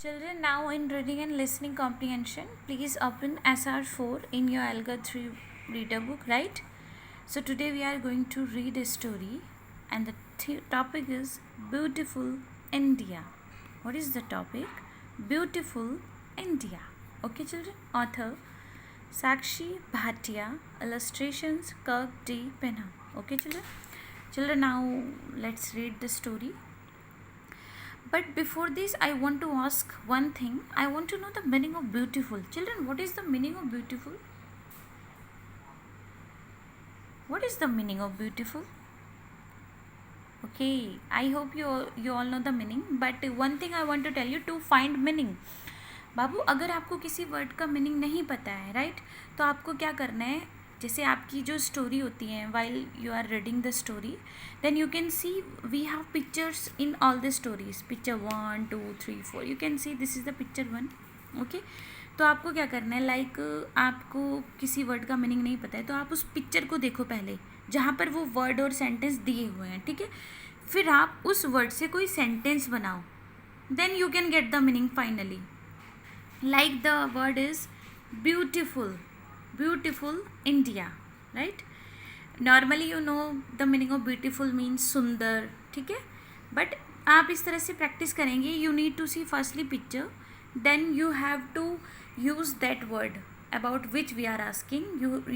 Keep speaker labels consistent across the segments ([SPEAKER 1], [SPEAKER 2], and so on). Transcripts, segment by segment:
[SPEAKER 1] Children, now in reading and listening comprehension, please open SR4 in your Alga 3 reader book, right? So today we are going to read a story and the topic is Beautiful India. What is the topic? Beautiful India. Okay children, author Sakshi Bhatia, illustrations Kirk D. Penha. Okay children? Children, now let's read the story. But before this, I want to ask one thing. I want to know the meaning of beautiful. Children, what is the meaning of beautiful? What is the meaning of beautiful? Okay, I hope you all know the meaning. But one thing I want to tell you, to find meaning. बाबू, अगर आपको किसी word का meaning नहीं पता है, right, तो आपको क्या करना है, जैसे आपकी जो स्टोरी होती है while you are reading the story, then you can see we have pictures in all the stories, picture 1 2 3 4, you can see this is the picture 1. Okay, तो आपको क्या करना है, लाइक आपको किसी वर्ड का मीनिंग नहीं पता है तो आप उस पिक्चर को देखो पहले जहाँ पर वो वर्ड और सेंटेंस दिए हुए हैं, ठीक है. फिर आप उस वर्ड से कोई सेंटेंस बनाओ, then you can get the meaning finally. Like the word is beautiful, beautiful India, right? Normally you know the meaning of beautiful means सुंदर, ठीक है. बट आप इस तरह से प्रैक्टिस करेंगे, you need to see firstly picture, then you have to use that word about which we are asking.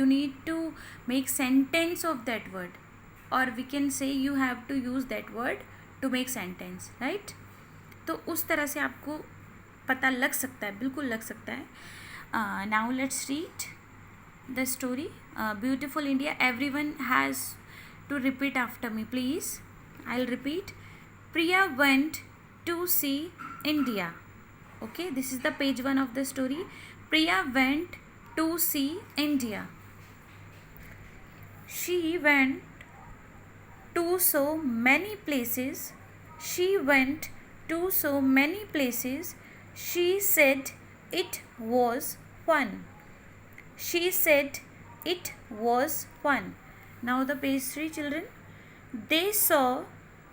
[SPEAKER 1] You need to make sentence of that word, or we can say you have to use that word to make sentence, right? तो उस तरह से आपको पता लग सकता है, बिल्कुल लग सकता है. Now let's read the story beautiful India. Everyone has to repeat after me please. I will repeat. Priya went to see India. Okay, this is the page 1 of the story. Priya went to see India. She went to so many places. She went to so many places. She said it was fun. She said it was fun. Now the page 3 children. They saw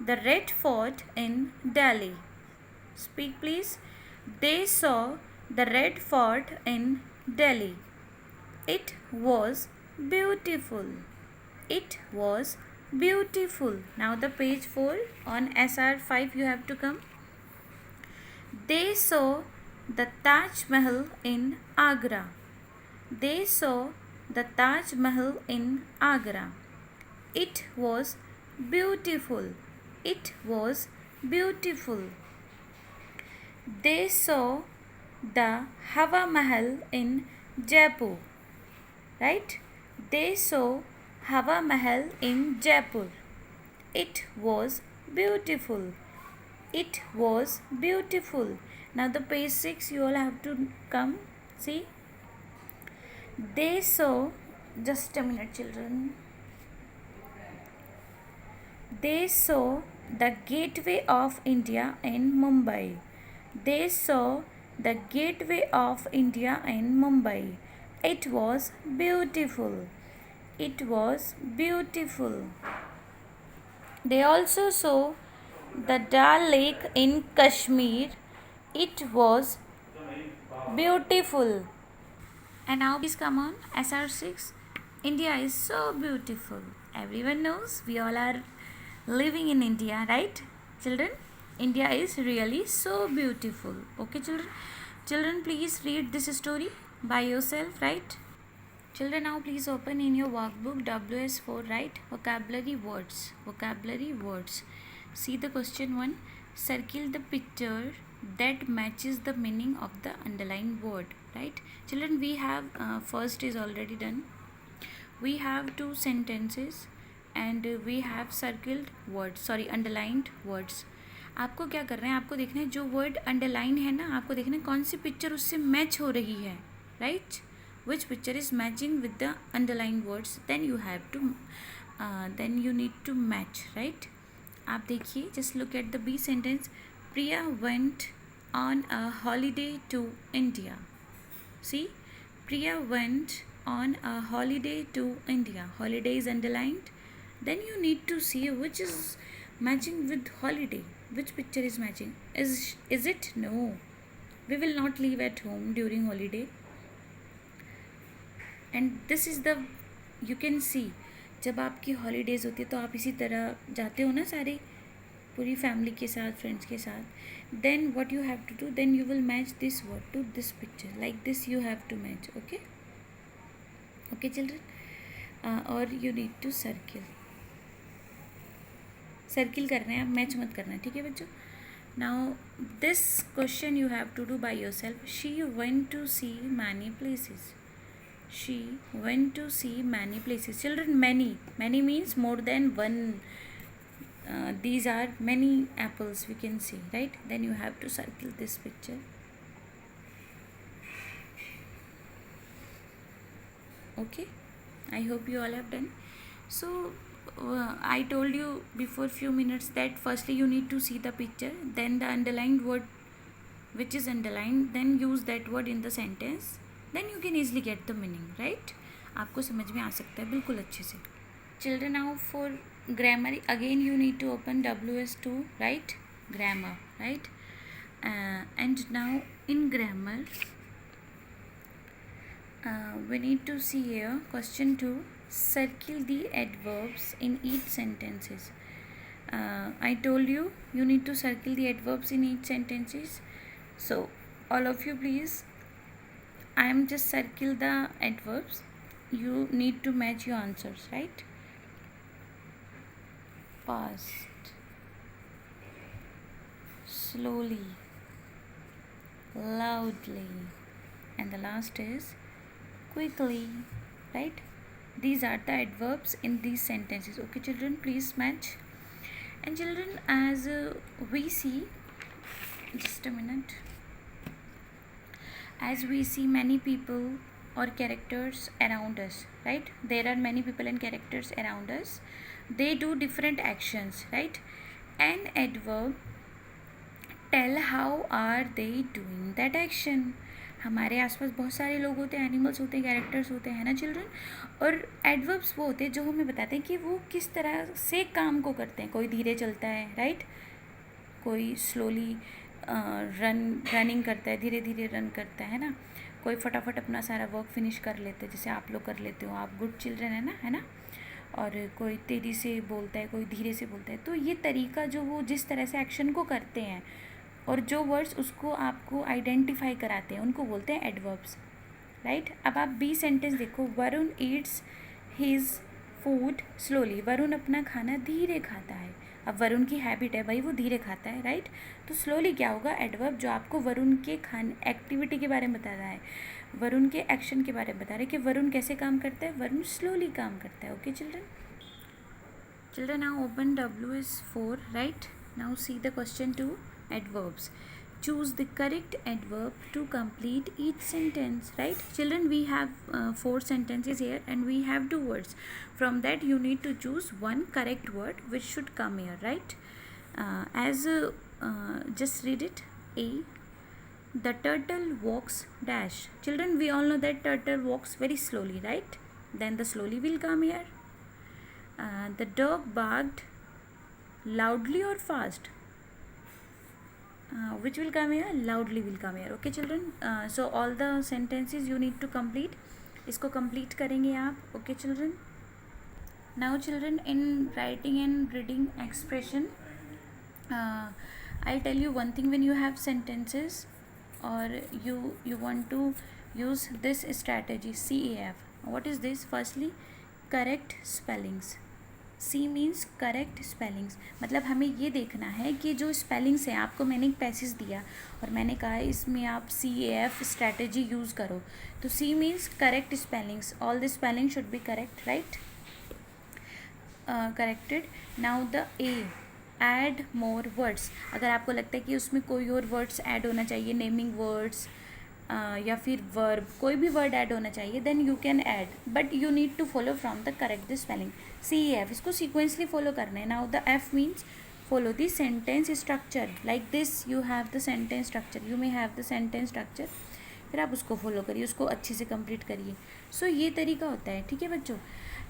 [SPEAKER 1] the Red Fort in Delhi. Speak please. They saw the Red Fort in Delhi. It was beautiful. It was beautiful. Now the page 4 on SR5 you have to come. They saw the Taj Mahal in Agra. They saw the Taj Mahal in Agra. It was beautiful. It was beautiful. They saw the Hawa Mahal in Jaipur. Right? They saw Hawa Mahal in Jaipur. It was beautiful. It was beautiful. Now the page 6 you all have to come. See. They saw, just a minute children. They saw the Gateway of India in Mumbai. They saw the Gateway of India in Mumbai. It was beautiful. It was beautiful. They also saw the Dal Lake in Kashmir. It was beautiful. And now please come on SR6. India is so beautiful. Everyone knows we all are living in India, right children? India is really so beautiful. Okay children? Children, please read this story by yourself, right? Children, now please open in your workbook WS4, right? Vocabulary words. Vocabulary words. See the question 1. Circle the picture that matches the meaning of the underlined word, right? Children, we have first is already done. We have 2 sentences and we have circled words, sorry, underlined words. आपको क्या करना है, आपको देखना है जो word underline है ना, आपको देखना है कौन सी पिक्चर उससे मैच हो रही है, right? Which picture is matching with the underlined words, then you have to then you need to match, right? आप देखिए, just look at the B sentence. Priya went on a holiday to India. See, Priya went on a holiday to India. Holiday is underlined. Then you need to see which is matching with holiday. Which picture is matching? Is it? No. We will not leave at home during holiday. And this is the, you can सी, जब आपकी holidays होती है तो आप इसी तरह जाते हो ना सारे, पूरी फैमिली के साथ, फ्रेंड्स के साथ. Then what you have to do, then you will match this word to this picture, like this you have to match. Okay okay children, और you need to circle, circle करना है, आप match मत करना है, ठीक है बच्चों. Now this question you have to do by yourself. She went to see many places. She went to see many places. Children, many. Many means more than one. These are many apples we can see, right? Then you have to circle this picture. Okay. I hope you all have done. So, I told you before few minutes that firstly you need to see the picture. Then the underlined word which is underlined, then use that word in the sentence. Then you can easily get the meaning, right? आपको समझ में आ सकता है बिल्कुल अच्छे से. Children, now for grammar again you need to open WS2, right? Grammar, right? And now in grammar we need to see here question 2. Circle the adverbs in each sentences. I told you need to circle the adverbs in each sentences. So all of you please, I am just circle the adverbs. You need to match your answers, right? Fast, slowly, loudly, and the last is quickly, right? These are the adverbs in these sentences. Okay children, please match. And children, as we see, just a minute, as we see many people or characters around us, right? There are many people and characters around us. They do different actions, right? An adverb tell how are they doing that action. हमारे आसपास बहुत सारे लोग होते हैं, animals होते हैं, characters होते हैं ना चिल्ड्रन. और एडवर्ब्स वो होते हैं जो हमें बताते हैं कि वो किस तरह से काम को करते हैं. कोई धीरे चलता है, राइट? कोई स्लोली रनिंग करता है, धीरे धीरे रन करता है ना. कोई फटाफट अपना सारा वर्क फिनिश कर लेते हैं, जैसे आप लोग कर लेते हो, आप गुड चिल्ड्रन है ना. और कोई तेज़ी से बोलता है, कोई धीरे से बोलता है. तो ये तरीका जो वो जिस तरह से एक्शन को करते हैं और जो वर्ड्स उसको आपको आइडेंटिफाई कराते हैं, उनको बोलते हैं एडवर्ब्स, राइट? अब आप बी सेंटेंस देखो. Varun Yeats his food slowly. Varun अपना खाना धीरे खाता है. अब वरुण की हैबिट है भाई, वो धीरे खाता है, राइट? तो स्लोली क्या होगा? एडवर्ब जो आपको वरुण के खाने एक्टिविटी के बारे में बता रहा है, वरुण के एक्शन के बारे में बता रहा है कि वरुण कैसे काम करता है. वरुण स्लोली काम करता है. Okay children, now open WS4, right? Now see the question 2, adverbs. Choose the correct adverb to complete each sentence, right? Children, we have 4 sentences here and we have 2 words. From that you need to choose one correct word which should come here, right? Just read it. A, the turtle walks dash. Children, we all know that turtle walks very slowly, right? Then the slowly will come here. The dog barked loudly or fast. Which will come here? Loudly will come here. Okay children, so all the sentences you need to complete. इसको complete करेंगे आप. Okay children. Now children, in writing and reading expression, I'll tell you one thing. When you have sentences or you want to use this strategy, CAF. What is this? Firstly, correct spellings. C means correct spellings. मतलब हमें ये देखना है कि जो spellings हैं, आपको मैंने एक पैसेज दिया और मैंने कहा इसमें आप CAF स्ट्रैटेजी यूज़ करो. तो C means correct spellings. All the spelling should be correct, right? Corrected. Now the A, add more words. अगर आपको लगता है कि उसमें कोई और वर्ड्स ऐड होना चाहिए, नेमिंग वर्ड्स या फिर वर्ब, कोई भी वर्ड ऐड होना चाहिए, then you can add, but you need to follow from the correct the spelling. CAF, इसको सीक्वेंसली फॉलो करना है. Now the F means follow the sentence structure. Like this you have the sentence structure, you may have the sentence structure. फिर आप उसको follow करिए, उसको अच्छे से कंप्लीट करिए. सो ये तरीका होता है, ठीक है बच्चों.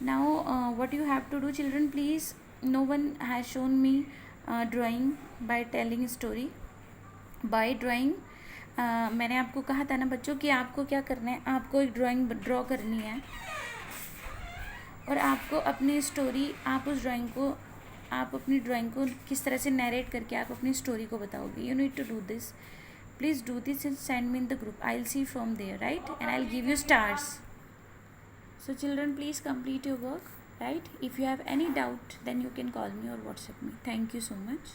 [SPEAKER 1] Now what you have to do children, please, no one has shown me drawing by telling story. By drawing मैंने आपको कहा था ना बच्चों कि आपको क्या करना है, आपको एक ड्राइंग ड्रॉ करनी है और आपको अपनी स्टोरी, आप उस ड्राइंग को, आप अपनी ड्राइंग को किस तरह से नरेट करके आप अपनी स्टोरी को बताओगे. You need to do this. Please do this and send me in the group. I will see from there, right, and I will give you stars. So children, please complete your work, right? If you have any doubt, then you can call me or WhatsApp me. Thank you so much.